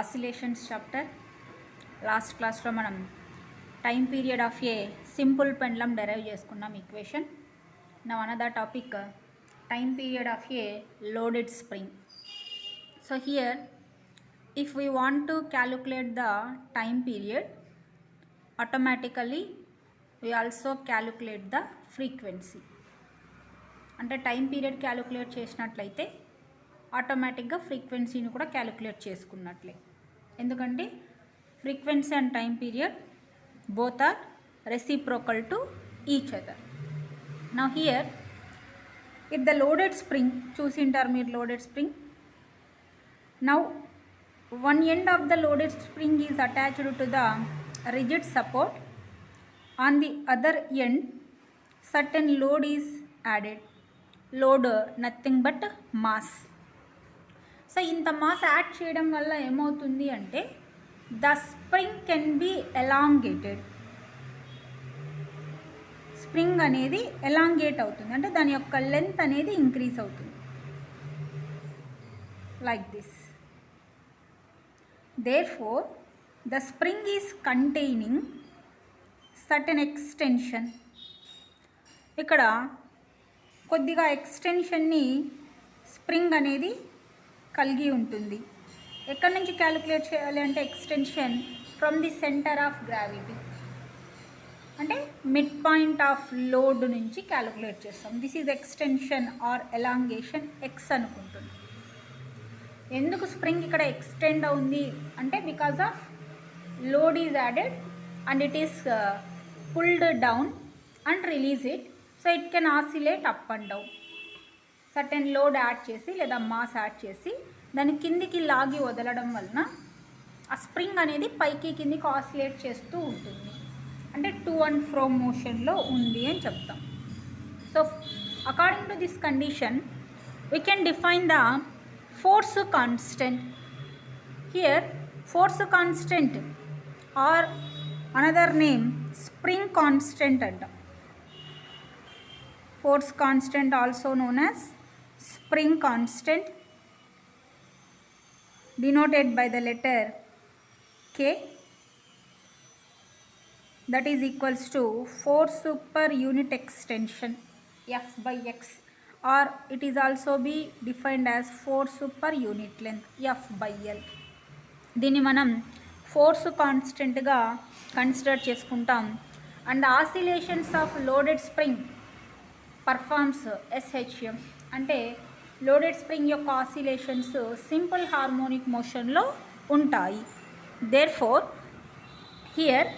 Oscillations chapter. Last క్లాస్లో మనం time period of a simple pendulum derive చేసుకున్నాం equation. Now another topic, time period of a loaded spring. So here if we want to calculate the time period, automatically we also calculate the frequency. అంటే time period calculate చేసినట్లయితే ఆటోమేటిక్గా ఫ్రీక్వెన్సీని కూడా calculate చేసుకున్నట్లే. ఎందుకంటే frequency and time period both are reciprocal to each other. Now here if the loaded spring, choose intermediate loaded spring. Now one end of the loaded spring is attached to the rigid support. On the other end certain load is added. Load nothing but mass. So ఇంత mass add చేయడం వల్ల ఏమవుతుంది అంటే the spring can be elongated. Spring అనేది elongate అవుతుంది, అంటే దాని యొక్క లెంత్ అనేది ఇంక్రీజ్ అవుతుంది. Like this. Therefore the spring is containing certain extension. ఇక్కడ కొద్దిగా ఎక్స్టెన్షన్ని స్ప్రింగ్ అనేది కలిగి ఉంటుంది. ఎక్కడి నుంచి క్యాలిక్యులేట్ చేయాలి అంటే extension from the centre of gravity, అంటే మిడ్ పాయింట్ ఆఫ్ లోడ్ నుంచి క్యాలిక్యులేట్ చేస్తాం. This is extension or elongation x అనుకుంటుంది. ఎందుకు స్ప్రింగ్ ఇక్కడ ఎక్స్టెండ్ అవుంది అంటే because of load is added and it is pulled down and release it. So it can oscillate up and down. Certain load add చేసి లేదా mass add చేసి దాన్ని కిందికి లాగి వదలడం వలన ఆ స్ప్రింగ్ అనేది పైకి కిందికి ఆసిలేట్ చేస్తూ ఉంటుంది, అంటే టు అండ్ ఫ్రో మోషన్లో ఉంది అని చెప్తాం. So according to this condition we can define the force constant. Here force constant or another name spring constant అంటాం. Force constant also known as spring constant, denoted by the letter K, that is equals to force per unit extension F by X, or it is also be defined as force per unit length F by L. దీన్ని మనం force కాన్స్టెంట్గా consider చేసుకుంటాం. And oscillations of loaded spring performs SHM, అంటే loaded spring యొక్క oscillations simple harmonic మోషన్లో ఉంటాయి. Therefore here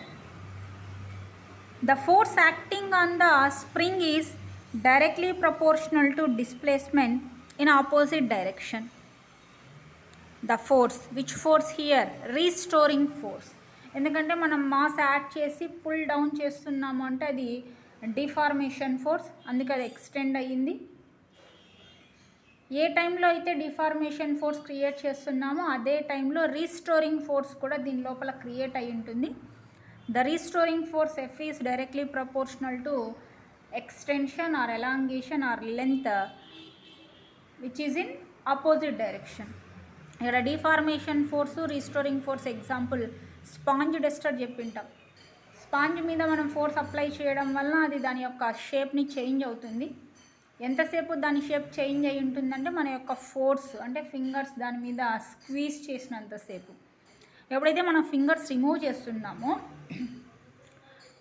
the force acting on the spring is directly proportional to displacement in opposite direction. The force, which force here? Restoring force. ఎందుకంటే మనం mass add చేసి pull down చేస్తున్నాము అంటే అది deformation force, అందుకే అది ఎక్స్టెండ్ అయ్యింది. ఏ టైంలో అయితే డిఫార్మేషన్ ఫోర్స్ క్రియేట్ చేస్తున్నామో అదే టైంలో రీస్టోరింగ్ ఫోర్స్ కూడా దీని లోపల క్రియేట్ అయి ఉంటుంది. The restoring force F is directly proportional to extension or elongation or length which is in opposite direction. ఇక్కడ deformation force restoring force example sponge duster చెప్పింటాం. స్పాంజ్ మీద మనం ఫోర్స్ అప్లై చేయడం వల్ల అది దాని యొక్క షేప్ని చేంజ్ అవుతుంది. ఎంతసేపు దాని షేప్ చేంజ్ అయి ఉంటుందంటే మన యొక్క ఫోర్స్ అంటే ఫింగర్స్ దాని మీద స్క్వీజ్ చేసినంతసేపు. ఎప్పుడైతే మనం ఫింగర్స్ రిమూవ్ చేస్తున్నామో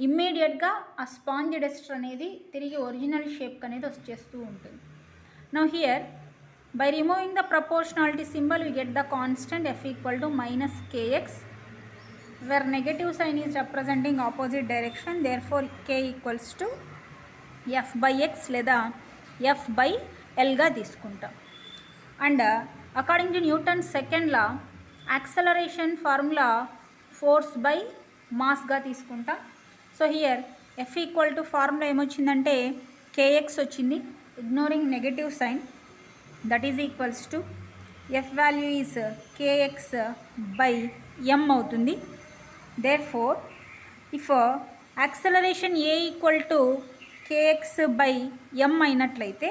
ఇమ్మీడియట్గా ఆ స్పాంజ్ డస్టర్ అనేది తిరిగి ఒరిజినల్ షేప్ అనేది వచ్చేస్తూ ఉంటుంది. Now here by removing the proportionality symbol we get the constant F equal to -kx, where negative sign is representing opposite direction. Therefore K equals to F by X లేదా F by Lగా తీసుకుంటాం. And according to Newton second law acceleration formula force by మాస్గా తీసుకుంటాం. So here F equal to formula ఏమొచ్చిందంటే kx వచ్చింది, ignoring negative sign, that is equals to F value is kx by m అవుతుంది. Therefore if acceleration A equal to kx by m అయినట్లయితే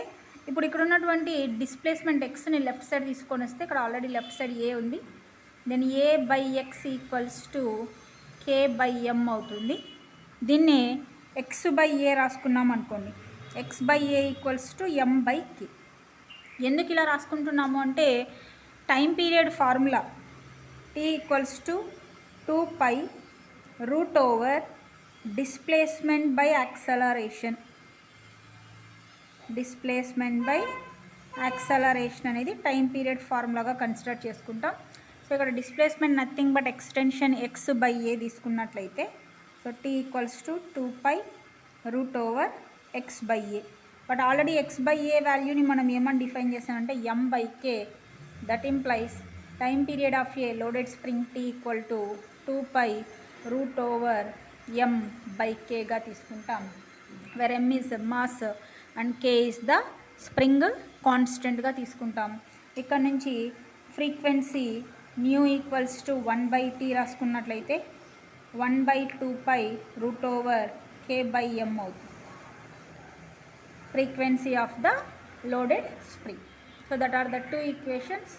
ఇప్పుడు ఇక్కడ ఉన్నటువంటి displacement ఎక్స్ని left side తీసుకొని వస్తే ఇక్కడ ఆల్రెడీ లెఫ్ట్ సైడ్ A ఉంది, then A by X equals to K by M అవుతుంది. దీన్ని ఎక్స్ బై ఏ రాసుకున్నాం అనుకోండి, X by A equals to M by K. ఎందుకు ఇలా రాసుకుంటున్నాము అంటే time period formula T equals to 2π root over displacement by acceleration. Displacement by acceleration అనేది time period ఫార్ములాగా కన్సిడర్ చేసుకుంటాం. సో ఇక్కడ displacement nothing but extension X by A తీసుకున్నట్లయితే, so tea equals to 2π root over X by A. But already X by A వాల్యూని మనం ఏమని define చేసామంటే M by K. That implies time period of a loaded spring T equal to 2π root over M by కేగా తీసుకుంటాం, where M is mass and K is the spring కాన్స్టెంట్గా తీసుకుంటాం. ఇక్కడ నుంచి frequency nu equals to 1/t రాసుకున్నట్లయితే 1/2π root over K by M అవుతుంది, frequency of the loaded spring. So that are the two equations.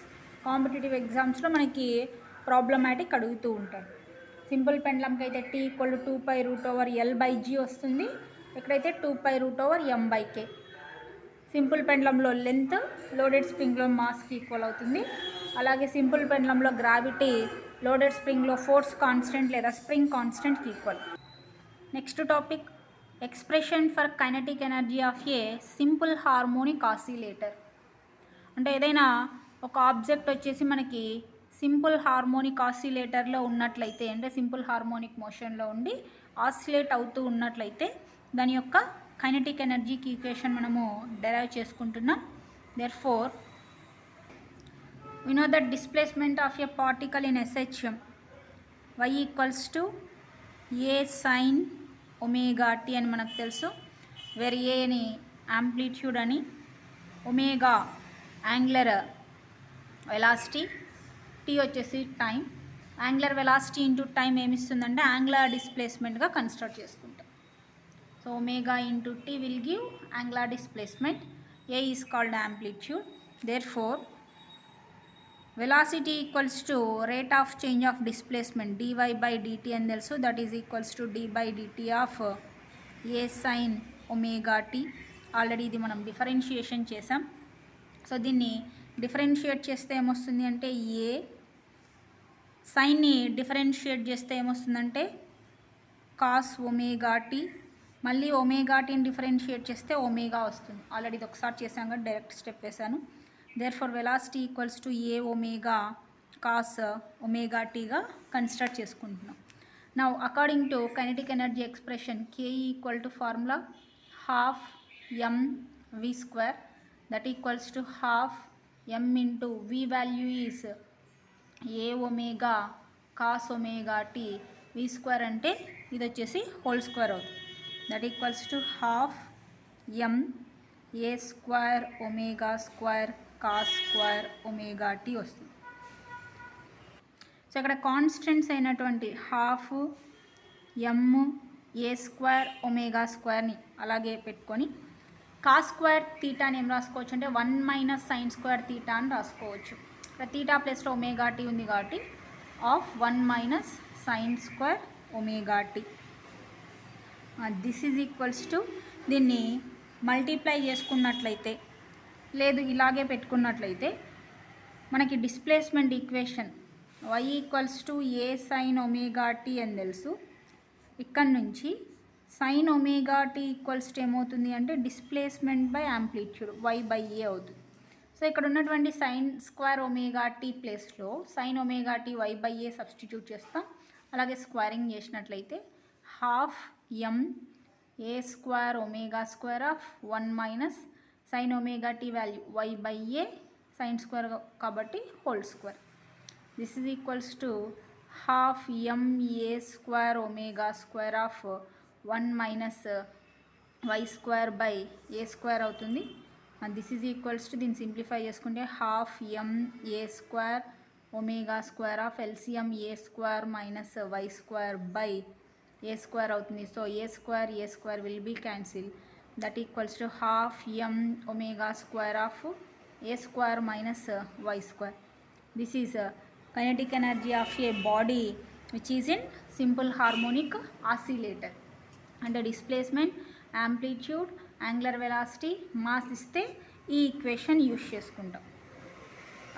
Competitive ఎగ్జామ్స్లో మనకి problematic అడుగుతూ ఉంటారు. సింపుల్ పెండ్లంకి అయితే T equal to 2π root over L by G వస్తుంది, ఇక్కడైతే 2π root over M by K. Simple పెండ్లంలో లెంత్ లోడెడ్ స్ప్రింగ్లో మాస్కి ఈక్వల్ అవుతుంది. అలాగే సింపుల్ పెండ్లంలో గ్రావిటీ లోడెడ్ స్ప్రింగ్లో ఫోర్స్ కాన్స్టెంట్ లేదా స్ప్రింగ్ కాన్స్టెంట్కి equal. Next topic expression for kinetic energy of a simple harmonic oscillator. అంటే ఏదైనా ఒక ఆబ్జెక్ట్ వచ్చేసి మనకి సింపుల్ హార్మోనిక్ ఆసిలేటర్లో ఉన్నట్లయితే, అంటే సింపుల్ హార్మోనిక్ మోషన్లో ఉండి ఆసిలేట్ అవుతూ ఉన్నట్లయితే దాని యొక్క కైనెటిక్ ఎనర్జీకి ఈక్వేషన్ మనము డెరైవ్ చేసుకుంటున్నాం. Therefore we know that displacement of a particle in SHM y equals to a sin omega t అని మనకు తెలుసు. వేర్ ఏ అని యాంప్లిట్యూడ్ అని, ఒమేగా యాంగులర్ వెలాసిటీ, టీ వచ్చేసి time. Angular velocity into time ఏమిస్తుందంటే యాంగులర్ డిస్ప్లేస్మెంట్గా కన్స్ట్రక్ట్ చేసుకుంటాం. So omega into T will give angular displacement. A is called amplitude. Therefore velocity equals to rate of change of displacement dy by dt అని తెలుసు, that is equals to d by dt of a sin omega t. Already ఇది మనం differentiation చేసాం. So దీన్ని differentiate చేస్తే ఏమొస్తుంది అంటే ఏ, సైన్ని differentiate చేస్తే ఏమొస్తుందంటే కాస్ ఒమేగా టీ, మళ్ళీ ఒమేగా టీని డిఫరెన్షియేట్ చేస్తే ఒమేగా వస్తుంది. ఆల్రెడీ ఇది ఒకసారి చేసాం కదా, డైరెక్ట్ స్టెప్ వేసాను. Therefore velocity equals to a omega cos omega t గా కన్స్ట్రక్ట్ చేసుకుంటున్నాం. Now according to kinetic energy expression k equal to formula half m v square, that equals to half m into v value is a omega cos omega t, v square అంటే ఇది వచ్చేసి whole square అవుతుంది. That equals to half m a square omega square cos square omega t వస్తుంది. So ఇక్కడ constants అయినటువంటి half ఎమ్ ఏ square omega స్క్వేర్ని అలాగే పెట్టుకొని కాస్ స్క్వేర్ తీటాని ఏం రాసుకోవచ్చు అంటే 1 - sin స్క్వేర్ తీటా అని రాసుకోవచ్చు. ఇక్కడ తీటా ప్లస్లో ఒమేగా టీ ఉంది కాబట్టి of 1 - sin square omega T. This is equals to, దీన్ని మల్టిప్లై చేసుకున్నట్లయితే లేదు ఇలాగే పెట్టుకున్నట్లయితే మనకి displacement equation y equals to A sine omega T అని తెలుసు. ఇక్కడ నుంచి sine omega T equals to ఏమవుతుంది అంటే displacement by amplitude y by A అవుతుంది. సో ఇక్కడ ఉన్నటువంటి సైన్ స్క్వేర్ ఒమేగా టీ ప్లేస్లో sine omega T y by A substitute చేస్తాం. అలాగే స్క్వేరింగ్ చేసినట్లయితే half M A square omega square of 1 - sin omega t value y by A sine square కాబట్టి whole square. This is equals to half M A square omega square of 1 - y square by A square అవుతుంది. This is equals to, దీన్ని simplify చేసుకుంటే half M A square omega square of LCM A square minus Y square by A square అవుతుంది. So A square will be cancel. That equals to half m omega square of a square minus y square. This is kinetic energy of a body which is in simple harmonic oscillator. అంటే displacement, amplitude, angular velocity, mass ఇస్తే ఈ equation use చేసుకుంటాం.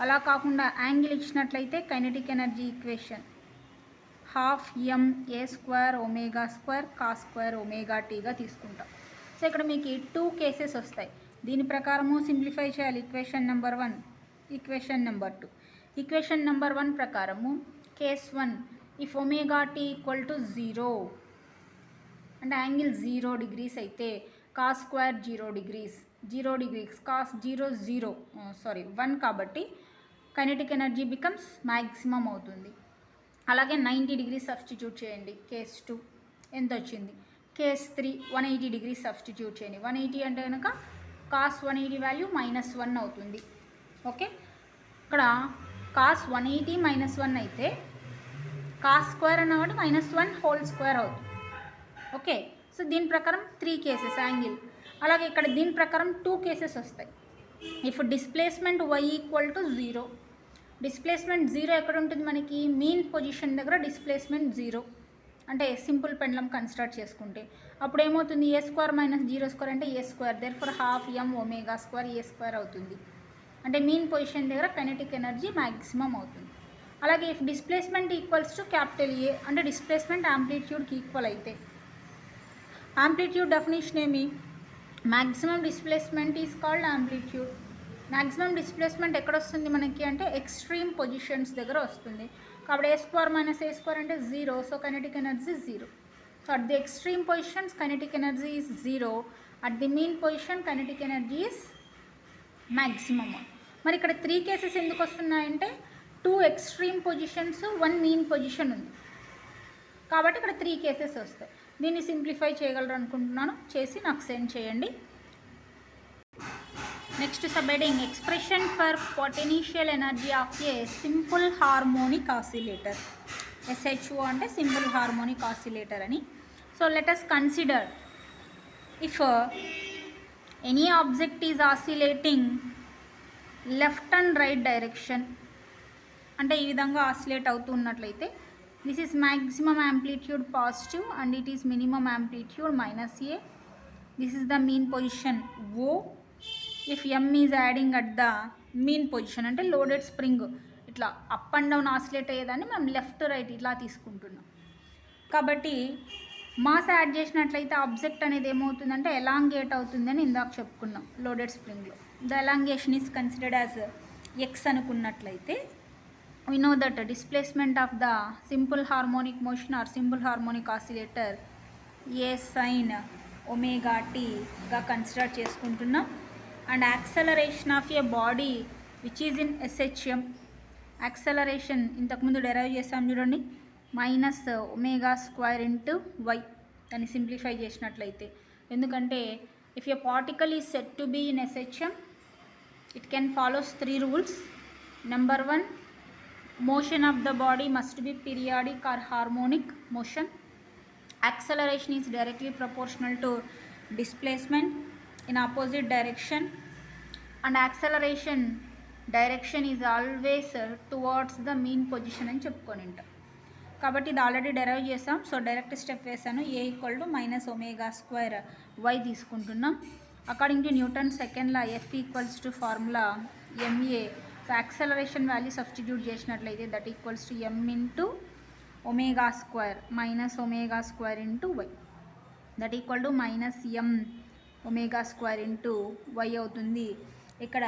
అలా కాకుండా angle ఇచ్చినట్లయితే kinetic energy equation ½ ma² cos²ωtగా తీసుకుంటాం. So ఇక్కడ మీకు 2 కేసెస్ వస్తాయి. దీని ప్రకారము సింప్లిఫై చేయాలి. Equation number 1, equation number 2. Equation number 1 ప్రకారము కేస్ 1 ఇఫ్ ωt = 0 అంటే యాంగిల్ 0 డిగ్రీస్ అయితే cos² 0 డిగ్రీస్, 0 డిగ్రీస్ cos 0 0 1 కాబట్టి కైనెటిక్ ఎనర్జీ బికమ్స్ మ్యాక్సిమం అవుతుంది. అలాగే 90 డిగ్రీస్ సబ్స్టిట్యూట్ చేయండి. కేస్ 2 ఎంత వచ్చింది? కేస్ 3 180 డిగ్రీస్ సబ్స్టిట్యూట్ చేయండి. 180 అంటే కనుక cos 180 వాల్యూ -1 అవుతుంది. ఓకే, ఇక్కడ cos 180 -1 అయితే cos² అన్నవాటి -1² అవుతుంది. ఓకే, సో దీని ప్రకారం 3 కేసెస్ యాంగిల్. అలాగే ఇక్కడ దీని ప్రకారం 2 కేసెస్ వస్తాయి. ఇఫ్ డిస్ప్లేస్మెంట్ y = 0, డిస్ప్లేస్మెంట్ 0 ఎక్కడ ఉంటుంది మనకి? మీన్ పొజిషన్ దగ్గర డిస్ప్లేస్మెంట్ 0 అంటే సింపుల్ పెండ్లం కన్స్ట్రక్ట్ చేసుకుంటే అప్పుడు ఏమవుతుంది? a² - 0² అంటే a², దేర్ఫోర్ ½ m² అవుతుంది. అంటే మీన్ పొజిషన్ దగ్గర కైనెటిక్ ఎనర్జీ మ్యాక్సిమం అవుతుంది. అలాగే if displacement equals to capital A అంటే డిస్ప్లేస్మెంట్ యాంప్లిట్యూడ్కి ఈక్వల్ అయితే, యాంప్లిట్యూడ్ డెఫినేషన్ ఏమి? Maximum displacement is called amplitude. Maximum displacement ఎక్కడ వస్తుంది మనకి అంటే ఎక్స్ట్రీమ్ పొజిషన్స్ దగ్గర వస్తుంది. కాబట్టి a² - a² అంటే 0, so kinetic energy 0. So at the extreme positions kinetic energy is 0, at the mean position kinetic energy is maximum. మరి ఇక్కడ 3 కేసెస్ ఎందుకు వస్తున్నాయంటే 2 ఎక్స్ట్రీమ్ పొజిషన్స్, 1 మీన్ పొజిషన్ ఉంది కాబట్టి ఇక్కడ 3 కేసెస్ వస్తాయి. దీన్ని సింప్లిఫై చేయగలరు అనుకుంటున్నాను, చేసి నాకు సెండ్ చేయండి. Next subheading expression for potential energy of a simple harmonic oscillator. SHO అంటే సింపుల్ హార్మోనిక్ ఆసిలేటర్ అని. So let us consider if any object is oscillating left and right direction అంటే ఈ విధంగా ఆసిలేట్ అవుతూ ఉన్నట్లయితే this is maximum amplitude positive and it is minimum amplitude -a. This is the mean position O. If m is adding at the mean position అంటే loaded spring ఇట్లా up and down oscillate అయ్యేదాన్ని మనం left right ఇట్లా తీసుకుంటున్నాం. కాబట్టి mass add చేసినట్లయితే object అనేది ఏమవుతుందంటే ఎలాంగేట్ అవుతుందని ఇందాక చెప్పుకున్నాం లోడెడ్ స్ప్రింగ్లో. The elongation is considered as x అనుకున్నట్లయితే we know that displacement of the simple harmonic motion or simple harmonic oscillator a sin ωt గా కన్సిడర్ చేసుకుంటున్నాం. And acceleration of a body which is in SHM, acceleration ఇంతకుముందు derive చేసాం చూడండి, -ω² y. దాన్ని simplify చేసినట్లయితే, ఎందుకంటే if a particle is set to be in SHM it can follows 3 rules. Number 1, motion of the body must be periodic or harmonic motion. Acceleration is directly proportional to displacement in opposite direction, and acceleration direction is always towards the mean position అని చెప్పుకొని ఉంటాం. కాబట్టి ఇది already derive చేసాం. So direct step వేసాను. a = -ω² y తీసుకుంటున్నాం. According to Newton second law F = formula ma. So acceleration value substitute చేసినట్లయితే that equals to m × ω² -ω² y. That equal to -m ω² y అవుతుంది. ఇక్కడ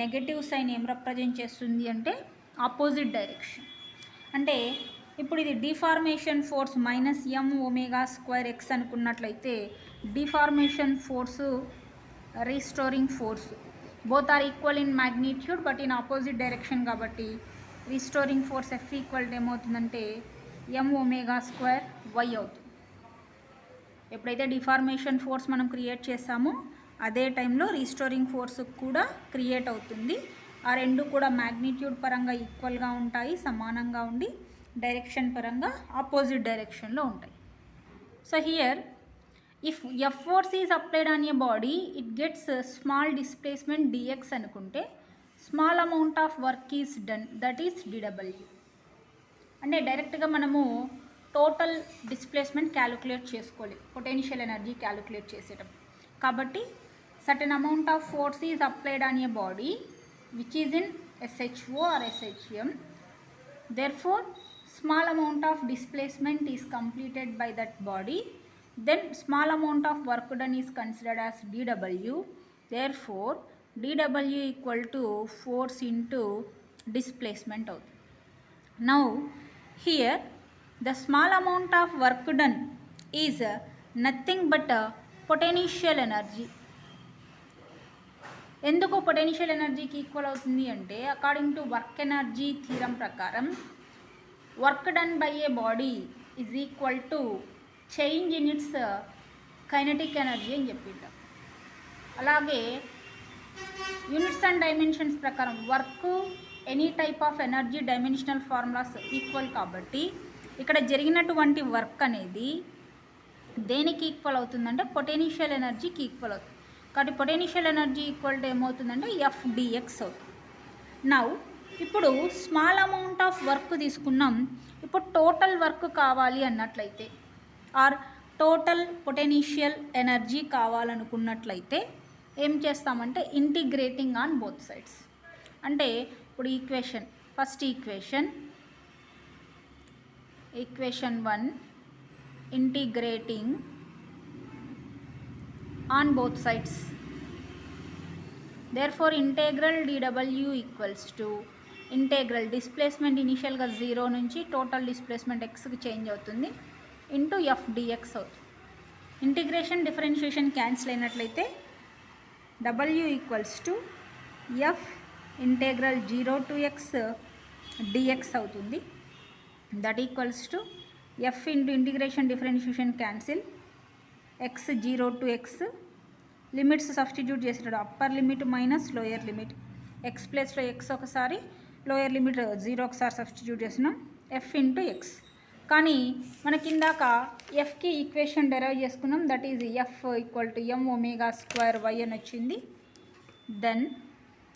నెగటివ్ సైన్ ఏం represent చేస్తుంది అంటే opposite direction. అంటే ఇప్పుడు ఇది డిఫార్మేషన్ ఫోర్స్ -m ω²x అనుకున్నట్లయితే deformation force restoring force both are equal in magnitude but in opposite direction కాబట్టి రీస్టోరింగ్ ఫోర్స్ F = ఏమవుతుందంటే m ω² y అవుతుంది. ఎప్పుడైతే డిఫార్మేషన్ ఫోర్స్ మనం క్రియేట్ చేసామో అదే టైంలో రీస్టోరింగ్ ఫోర్స్ కూడా క్రియేట్ అవుతుంది. ఆ రెండు కూడా మ్యాగ్నిట్యూడ్ పరంగా ఈక్వల్గా ఉంటాయి, సమానంగా ఉండి డైరెక్షన్ పరంగా ఆపోజిట్ డైరెక్షన్లో ఉంటాయి. So here if F force is applied on a body it gets small displacement dx అనుకుంటే small amount of work is done, that is dW. అంటే డైరెక్ట్గా మనము టోటల్ డిస్ప్లేస్మెంట్ క్యాలిక్యులేట్ చేసుకోవాలి పొటెన్షియల్ ఎనర్జీ క్యాలిక్యులేట్ చేసేటప్పుడు. కాబట్టి certain amount of force is applied on a body which is in SHO or SHM. Therefore, small amount of displacement is completed by that body. Then small amount of work done is considered as dW. Therefore, dW equal to force into displacement. Now, here the small amount of work done is nothing but potential energy. ఎందుకు potential ఎనర్జీకి equal అవుతుంది అంటే according to work energy theorem ప్రకారం work done by a body is equal to change in its kinetic energy అని చెప్పింటాం. అలాగే units and dimensions ప్రకారం work any type of energy dimensional formulas equal కాబట్టి ఇక్కడ జరిగినటువంటి వర్క్ అనేది దేనికి ఈక్వల్ అవుతుందంటే పొటెన్షియల్ ఎనర్జీకి ఈక్వల్ అవుతుంది. కాబట్టి పొటెన్షియల్ ఎనర్జీ ఈక్వల్ టు ఏమవుతుందంటే FdX అవుతుంది. నౌ ఇప్పుడు స్మాల్ అమౌంట్ ఆఫ్ వర్క్ తీసుకున్నాం. ఇప్పుడు టోటల్ వర్క్ కావాలి అన్నట్లయితే ఆర్ టోటల్ పొటెన్షియల్ ఎనర్జీ కావాలనుకున్నట్లయితే ఏం చేస్తామంటే ఇంటిగ్రేటింగ్ ఆన్ బోత్ సైడ్స్. అంటే ఇప్పుడు equation first equation 1 integrating on both sides. Therefore, integral dW equals to integral displacement initial గా 0 నుంచి total displacement xకి చేంజ్ అవుతుంది ఇంటూ FdX అవుతుంది. ఇంటిగ్రేషన్ డిఫరెన్షియేషన్ క్యాన్సిల్ అయినట్లయితే W equals to F integral 0 to x dx అవుతుంది. That equals to F into integration differentiation cancel x 0 to x limits substitute చేసేటప్పుడు upper limit minus lower limit x ప్లేస్లో x ఒకసారి lower limit 0 ఒకసారి substitute చేసినాం f into x. కానీ మనకి ఇందాక ఎఫ్కి ఈక్వేషన్ డెరైవ్ చేసుకున్నాం that is f equal to m omega square y అని వచ్చింది. Then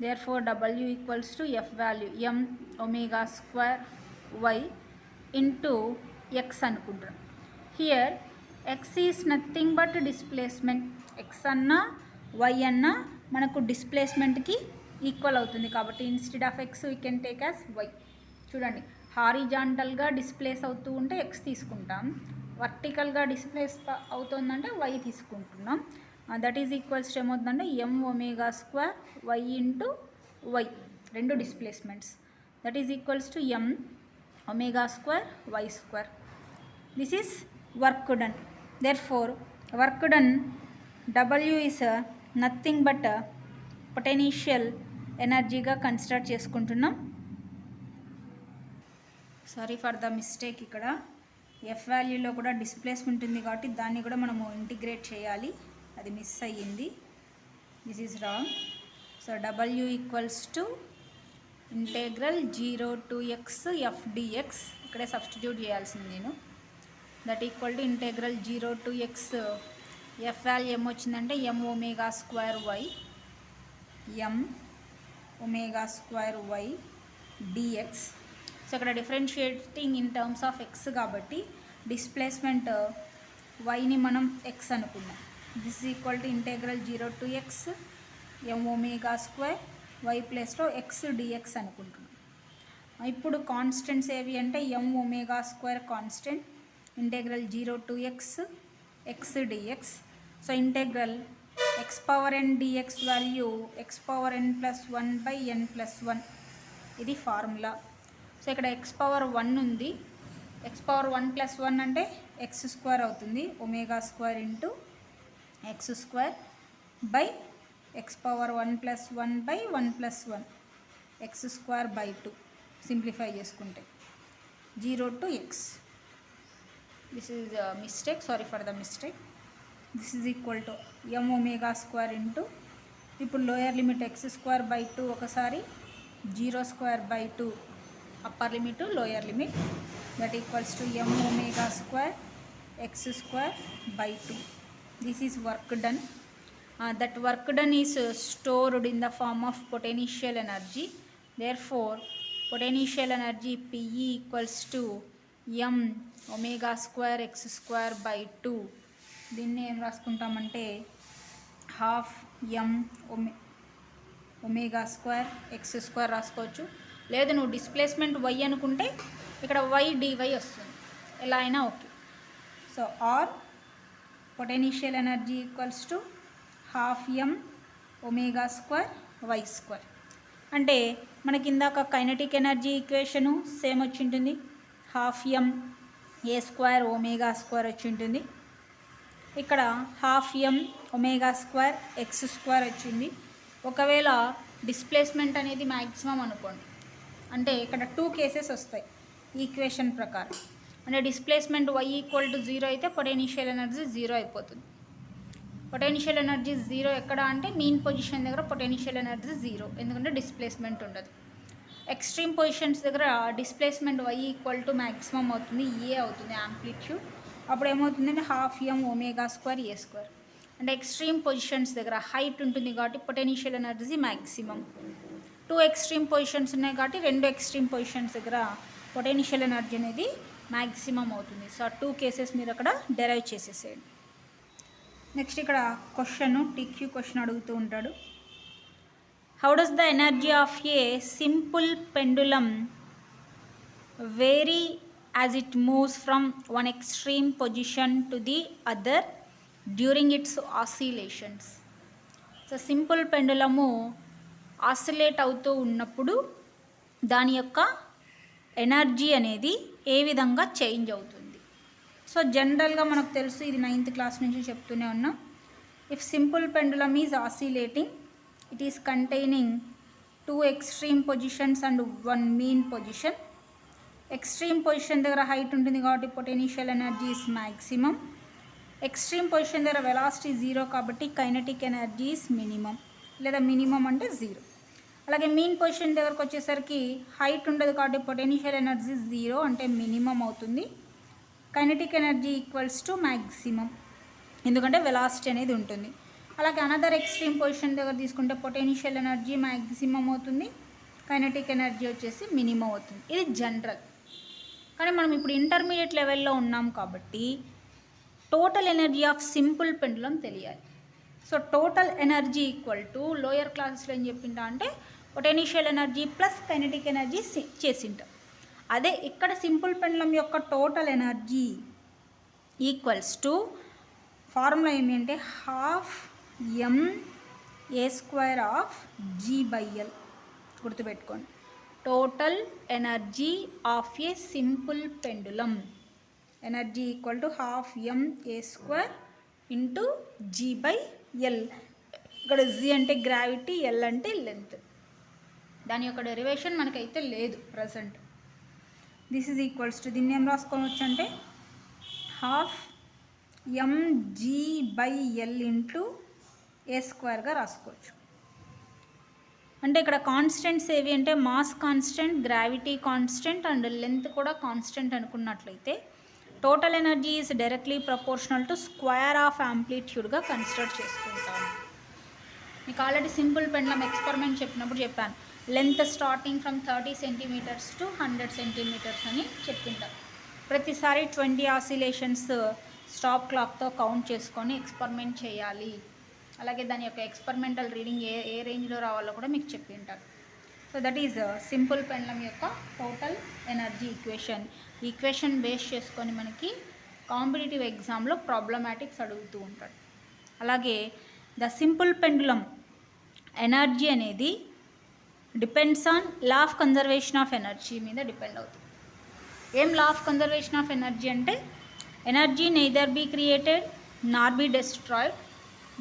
therefore W equals to f value m omega square y into x అనుకుంటాం. Here x is nothing but displacement. x అన్నా y అన్నా మనకు డిస్ప్లేస్మెంట్కి equal అవుతుంది. కాబట్టి instead of x we can take as y. చూడండి, హారిజాంటల్గా displace అవుతూ ఉంటే x తీసుకుంటాం, వర్టికల్గా డిస్ప్లేస్ అవుతుందంటే y తీసుకుంటున్నాం. దట్ ఈజ్ ఈక్వల్స్ ఏమవుతుందంటే m omega square y into y, రెండు displacements. That is equals to m omega square y square. This is work done. Therefore, work done W is nothing but potential ఎనర్జీగా consider చేసుకుంటున్నాం. Sorry for the mistake, ఇక్కడ F వాల్యూలో కూడా displacement ఉంది కాబట్టి దాన్ని కూడా మనము ఇంటిగ్రేట్ చేయాలి, అది మిస్ అయ్యింది. This is wrong. So W equals to integral 0 to x FdX ఇక్కడే సబ్స్టిట్యూట్ చేయాల్సింది నేను. That equal to integral 0 to x F value ఏమొచ్చిందంటే m omega square y m omega square y dx. So ఇక్కడ differentiating in terms of x కాబట్టి displacement yని మనం x అనుకున్నాం. This equal to integral 0 to x m omega square y ప్లేస్లో x dx అనుకుంటున్నాం. ఇప్పుడు constants ఏవి అంటే m omega square constant, integral 0 to x dx. So integral x power n dx value x power n plus 1 by n plus 1, ఇది formula. So ఇక్కడ x power 1 ఉంది, x power 1 plus 1 అంటే x square అవుతుంది, omega square into x square by x power 1 plus 1 by 1 plus 1 x square by 2 simplify చేసుకుంటే 0 to x. This is a mistake, sorry for the mistake. This is equal to m omega square into ఇప్పుడు lower limit x square by 2 ఒకసారి 0 square by 2 upper limit lower limit, that equals to m omega square x square by 2. This is work done. That work done is stored in the form of potential energy. Therefore, potential energy PE equals to M omega square X square by 2. దీన్ని ఏం రాసుకుంటామంటే half ఎం omega square X square రాసుకోవచ్చు. లేదు నువ్వు displacement Y అనుకుంటే ఇక్కడ why DY వస్తుంది, ఎలా అయినా okay. So our potential energy equals to half M omega square why square. అంటే మనకి ఇందాక కైనెటిక్ ఎనర్జీ ఈక్వేషను సేమ్ వచ్చి ఉంటుంది, హాఫ్ ఎం ఏ స్క్వేర్ ఒమేగా స్క్వేర్ వచ్చి ఉంటుంది. ఇక్కడ హాఫ్ ఎం ఒమేగా స్క్వేర్ ఎక్స్ స్క్వేర్ వచ్చింది. ఒకవేళ డిస్ప్లేస్మెంట్ అనేది మ్యాక్సిమం అనుకోండి, అంటే ఇక్కడ 2 కేసెస్ వస్తాయి ఈక్వేషన్ ప్రకారం. అంటే డిస్ప్లేస్మెంట్ y ఈక్వల్ టు 0 అయితే పొటెన్షియల్ ఎనర్జీ 0 అయిపోతుంది. పొటెన్షియల్ ఎనర్జీ 0 ఎక్కడ అంటే మీన్ పొజిషన్ దగ్గర పొటెన్షియల్ ఎనర్జీ 0, ఎందుకంటే డిస్ప్లేస్మెంట్ ఉండదు. ఎక్స్ట్రీమ్ పొజిషన్స్ దగ్గర displacement y equal to maximum అవుతుంది, ఏ అవుతుంది యాంప్లిట్యూడ్. అప్పుడు ఏమవుతుందంటే half M omega square a square. అంటే ఎక్స్ట్రీమ్ పొజిషన్స్ దగ్గర హైట్ ఉంటుంది కాబట్టి potential energy maximum. 2 extreme positions ఉన్నాయి కాబట్టి 2 ఎక్స్ట్రీమ్ పొజిషన్స్ దగ్గర పొటెన్షియల్ ఎనర్జీ అనేది మ్యాక్సిమం అవుతుంది. సో 2 కేసెస్ మీరు అక్కడ డెరైవ్ చేసేసేయండి. నెక్స్ట్ ఇక్కడ క్వశ్చన్ టిక్యూ క్వశ్చన్ అడుగుతూ ఉంటాడు. How does the energy of a simple pendulum vary as it moves from one extreme position to the other during its oscillations. So simple pendulum oscillate అవుతూ ఉన్నప్పుడు దాని యొక్క ఎనర్జీ అనేది ఏ విధంగా చేంజ్ అవుతుంది. సో జనరల్గా మనకు తెలుసు, ఇది 9th క్లాస్ నుంచి చెప్తూనే ఉన్నాం. If simple pendulum is oscillating, it is containing 2 extreme positions and 1 mean position. Extreme position దగ్గర హైట్ ఉంటుంది కాబట్టి potential energy is maximum. Extreme position దగ్గర వెలాసిటీ 0 కాబట్టి కైనెటిక్ ఎనర్జీ ఈజ్ మినిమం, లేదా మినిమం అంటే 0. అలాగే మీన్ పొజిషన్ దగ్గరకు వచ్చేసరికి హైట్ ఉండదు కాబట్టి పొటెన్షియల్ ఎనర్జీ 0 అంటే మినిమం అవుతుంది. Kinetic energy equals to maximum, ఎందుకంటే వెలాసిటీ అనేది ఉంటుంది. అలాగే అనదర్ ఎక్స్ట్రీమ్ పొజిషన్ దగ్గర తీసుకుంటే పొటెన్షియల్ ఎనర్జీ మ్యాక్సిమం అవుతుంది, కైనెటిక్ ఎనర్జీ వచ్చేసి మినిమం అవుతుంది. ఇది జనరల్. కానీ మనం ఇప్పుడు ఇంటర్మీడియట్ లెవెల్లో ఉన్నాం కాబట్టి total energy of simple pendulum తెలియాలి. So total energy equal to lower క్లాసెస్లో ఏం చెప్పింటా అంటే potential energy plus kinetic energy చేసింటాం. అదే ఇక్కడ సింపుల్ పెండులం యొక్క total energy equals to formula ఏమి అంటే half M A square of G by L. గుర్తుపెట్టుకోండి, total energy of a simple pendulum energy equal to half M A square into G by L. ఇక్కడ G అంటే gravity, L అంటే length. దాని యొక్క derivation మనకైతే లేదు present. This is equals to, దీన్ని ఏం రాసుకోవచ్చు అంటే half M G by L into A స్క్వేర్గా రాసుకోవచ్చు. అంటే ఇక్కడ కాన్స్టెంట్స్ ఏవి అంటే mass constant, gravity constant and length కూడా కాన్స్టెంట్ అనుకున్నట్లయితే total energy is directly proportional to square of యాంప్లిట్యూడ్గా కన్సిడర్ చేసుకుంటాను. మీకు ఆల్రెడీ సింపుల్ పెండులం ఎక్స్పెరిమెంట్ చెప్పినప్పుడు చెప్పాను, length starting from 30 centimetres to 100 centimetres అని చెప్పింటారు. ప్రతిసారి 20 ఆసిలేషన్స్ స్టాప్ క్లాక్తో కౌంట్ చేసుకొని ఎక్స్పెరిమెంట్ చేయాలి. అలాగే దాని యొక్క ఎక్స్పెరిమెంటల్ రీడింగ్ ఏ రేంజ్లో రావాలో కూడా మీకు చెప్పింటారు. So that is simple pendulum యొక్క టోటల్ ఎనర్జీ ఈక్వేషన్ బేస్ చేసుకొని మనకి కాంపిటేటివ్ ఎగ్జామ్లో ప్రాబ్లమాటిక్స్ అడుగుతూ ఉంటాడు. అలాగే ద సింపుల్ పెండులం ఎనర్జీ అనేది depends on law of conservation of energy మీద డిపెండ్ అవుతుంది. ఏం law of conservation of energy అంటే energy neither be created nor be destroyed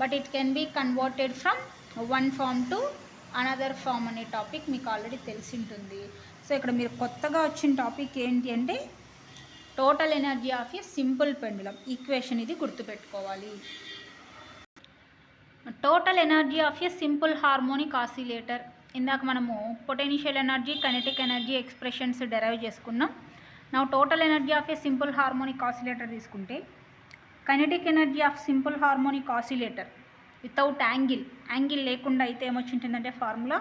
but it can be converted from one form to another form అనే topic మీకు ఆల్రెడీ తెలిసి ఉంటుంది. So ఇక్కడ మీరు కొత్తగా వచ్చిన టాపిక్ ఏంటి అంటే total energy of a simple pendulum equation, ఇది గుర్తుపెట్టుకోవాలి. Total energy of a simple harmonic oscillator. ఇందాక మనము potential energy, kinetic energy expressions derive చేసుకున్నాం. నా total energy of a simple harmonic oscillator తీసుకుంటే kinetic energy of simple harmonic oscillator without angle లేకుండా అయితే ఏమొచ్చింటుందంటే formula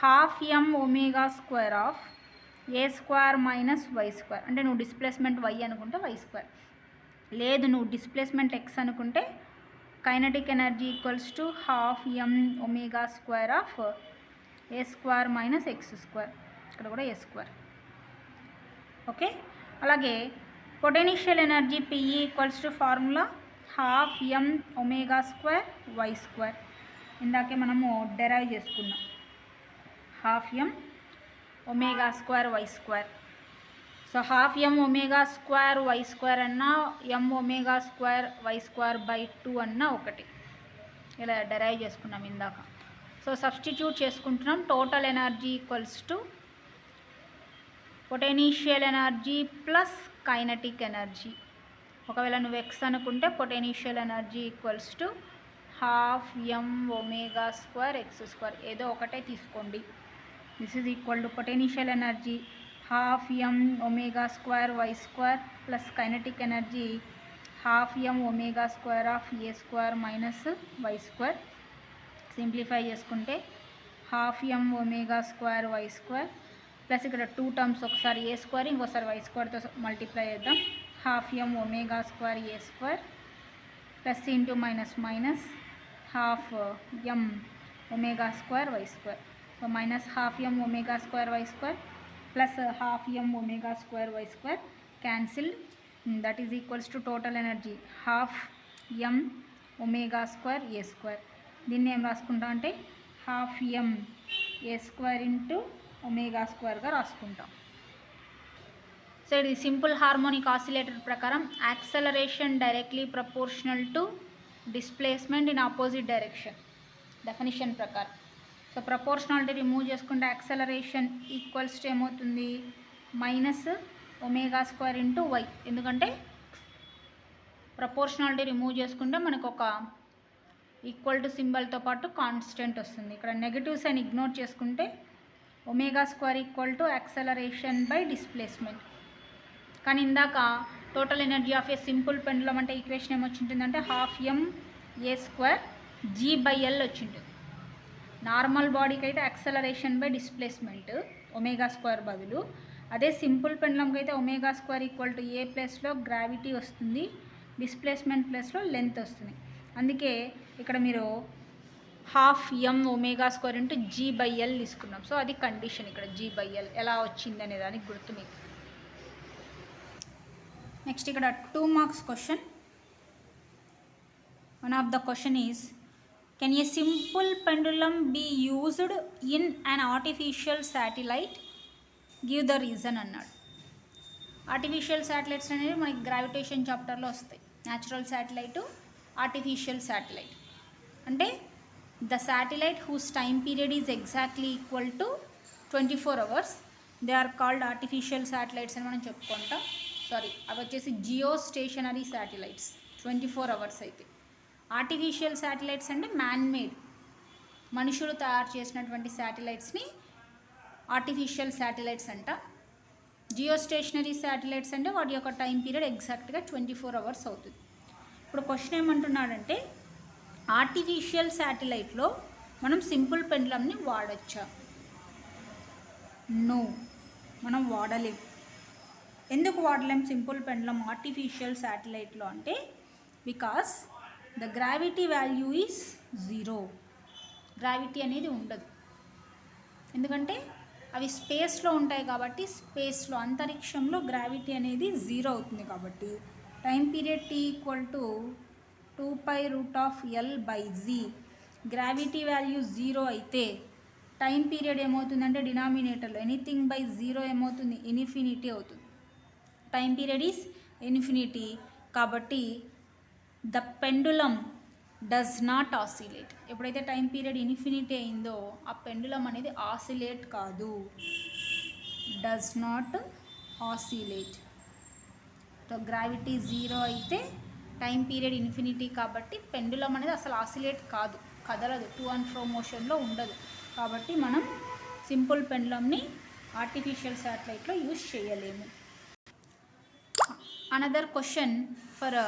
half M omega square of A square minus Y square. అంటే నువ్వు displacement Y అనుకుంటే Y square, లేదు నువ్వు డిస్ప్లేస్మెంట్ ఎక్స్ అనుకుంటే kinetic energy equals to half M omega square of A square minus X square. ఇక్కడ కూడా A square. Okay, అలాగే potential energy PE equals to formula half M omega square why square. ఇందాకే మనము derive చేసుకున్నాం half M omega square why square. So half M omega square why square అన్నా M omega square why square by 2 అన్నా ఒకటి. ఇలా derive చేసుకున్నాం ఇందాక. So substitute చేసుకుంటున్నాం. Total energy equals to potential energy plus kinetic energy. ఒకవేళ నువ్వు X అనుకుంటే potential energy equals to half M omega square X square, ఏదో ఒకటే తీసుకోండి. This is equal to potential energy half M omega square why square plus kinetic energy half M omega square of A square minus Y square. Simplify చేసుకుంటే half M omega square why square plus ఇక్కడ 2 terms, ఒకసారి A square ఇంకోసారి Y స్క్వేర్తో multiply చేద్దాం. Half M omega square a square plus into minus minus half M omega square why square. So minus half M omega square why square plus half M omega square why square cancelled. That is equals to total energy half M omega square a square. దీన్ని ఏం రాసుకుంటాం అంటే half ఎం ఏ square into ఒమేగా స్క్వేర్గా రాసుకుంటాం. So ఇది simple harmonic oscillator ప్రకారం acceleration directly proportional to displacement in opposite direction definition ప్రకారం. సో ప్రపోర్షనాలిటీ రిమూవ్ చేసుకుంటే యాక్సలరేషన్ ఈక్వల్స్ టు ఏమవుతుంది minus omega square into y. ఎందుకంటే ప్రపోర్షనాలిటీ రిమూవ్ చేసుకుంటే మనకు ఒక ఈక్వల్ టు సింబల్తో పాటు కాన్స్టెంట్ వస్తుంది. ఇక్కడ నెగిటివ్ సైన్ ఇగ్నోర్ చేసుకుంటే omega square equal to acceleration by displacement. కానీ ఇందాక total energy of a simple pendulum అంటే ఈక్వేషన్ ఏమొచ్చింటుందంటే half M A square G by L వచ్చింటుంది. నార్మల్ బాడీకి అయితే acceleration by displacement omega square బదులు, అదే సింపుల్ పెండులంకి అయితే ఒమేగా స్క్వేర్ ఈక్వల్ టు ఏ ప్లేస్లో గ్రావిటీ వస్తుంది, డిస్ప్లేస్మెంట్ ప్లేస్లో లెంత్ వస్తుంది. అందుకే ఇక్కడ మీరు half M omega square into G by L తీసుకున్నాం. సో అది కండిషన్. ఇక్కడ జీ బై ఎల్ ఎలా వచ్చింది అనే దానికి గుర్తు మీకు. నెక్స్ట్ ఇక్కడ 2 marks question. One of the question is can a simple pendulum be used in an artificial satellite, give the reason అన్నాడు. ఆర్టిఫిషియల్ శాటిలైట్స్ అనేవి మనకి గ్రావిటేషన్ చాప్టర్లో వస్తాయి. Natural satellite, artificial satellite. అంటే the satellite whose time period is exactly equal to 24 hours, they are called artificial satellites అని మనం చెప్పుకుంటాం. Sorry, అవి వచ్చేసి జియో స్టేషనరీ శాటిలైట్స్ 24 hours అయితే. ఆర్టిఫిషియల్ శాటిలైట్స్ అంటే మ్యాన్ మేడ్, మనుషులు తయారు చేసినటువంటి శాటిలైట్స్ని ఆర్టిఫిషియల్ శాటిలైట్స్ అంట. జియో స్టేషనరీ శాటిలైట్స్ అంటే వాటి యొక్క టైం పీరియడ్ ఎగ్జాక్ట్గా 24 hours అవుతుంది. ఇప్పుడు క్వశ్చన్ ఏమంటున్నాడంటే ఆర్టిఫిషియల్ శాటిలైట్లో మనం సింపుల్ పెండులంని వాడచ్చా? నో, మనం వాడలేం. ఎందుకు వాడలేం సింపుల్ పెండులం ఆర్టిఫిషియల్ శాటిలైట్లో అంటే because the gravity value is 0. Gravity అనేది ఉండదు. ఎందుకంటే అవి స్పేస్లో ఉంటాయి కాబట్టి, స్పేస్లో అంతరిక్షంలో గ్రావిటీ అనేది 0 అవుతుంది. కాబట్టి time period t equal to 2π√L/z. Gravity value 0 అయితే టైం పీరియడ్ ఏమవుతుందంటే డినామినేటర్లో ఎనీథింగ్ బై 0 ఏమవుతుంది, ఇన్ఫినిటీ అవుతుంది. Time period is infinity. కాబట్టి the pendulum does not oscillate. ఎప్పుడైతే టైం పీరియడ్ ఇన్ఫినిటీ అయిందో ఆ పెండులం అనేది ఆసిలేట్ కాదు, డస్ నాట్ ఆసిలేట్. గ్రావిటీ 0 అయితే టైం పీరియడ్ ఇన్ఫినిటీ కాబట్టి పెండులం అనేది అసలు ఆసిలేట్ కాదు, కదలదు, టు అండ్ ఫ్రో మోషన్లో ఉండదు. కాబట్టి మనం సింపుల్ పెండులంని ఆర్టిఫిషియల్ శాటిలైట్లో యూజ్ చేయలేము. Another question for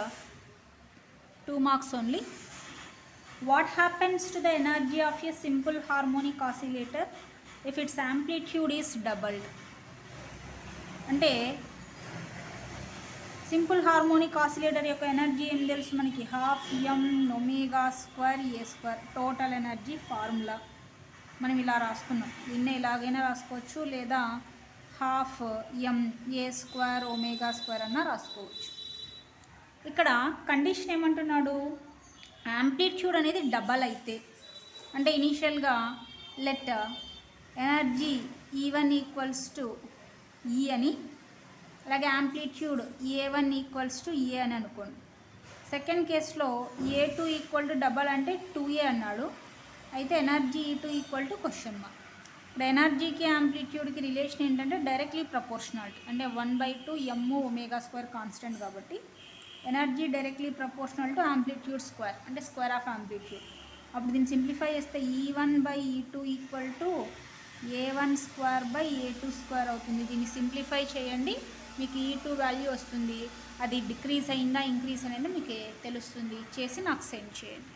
2 marks only. What happens to the energy of a simple harmonic oscillator if it's amplitude is doubled. అంటే సింపుల్ హార్మోనిక్ ఆసిలేటర్ యొక్క ఎనర్జీ ఏం తెలుసు మనకి, 12m ఒమేగా² a². Total energy formula మనం ఇలా రాసుకున్నాం. దీన్ని ఇలాగైనా రాసుకోవచ్చు, లేదా 12m a² ఒమేగా² అన్న రాసుకోవచ్చు. ఇక్కడ కండిషన్ ఏమంటున్నాడు, యాంప్లిట్యూడ్ అనేది డబల్ అయితే, అంటే ఇనీషియల్గా let energy E1 equals to E అని, అలాగే amplitude A1 equals to A అని అనుకోండి. సెకండ్ కేసులో A2 ఈక్వల్ టు డబల్ అంటే 2A అన్నాడు. అయితే energy E2 equal to question mark. ఇప్పుడు ఎనర్జీకి యాంప్లిట్యూడ్కి రిలేషన్ ఏంటంటే డైరెక్ట్లీ ప్రపోర్షనాలిటీ, అంటే 1/2m ఒమేగా² కాన్స్టెంట్ కాబట్టి energy directly proportional to amplitude square, అంటే స్క్వేర్ ఆఫ్ యాంప్లిట్యూడ్. అప్పుడు దీన్ని సింప్లిఫై చేస్తే E1/E2 ఈక్వల్ టు A1² అవుతుంది. దీన్ని సింప్లిఫై చేయండి, మీకు E2 వాల్యూ వస్తుంది. అది డిక్రీజ్ అయిందా ఇంక్రీజ్ అనేది మీకు తెలుస్తుంది. చేసి నాకు సెండ్ చేయండి.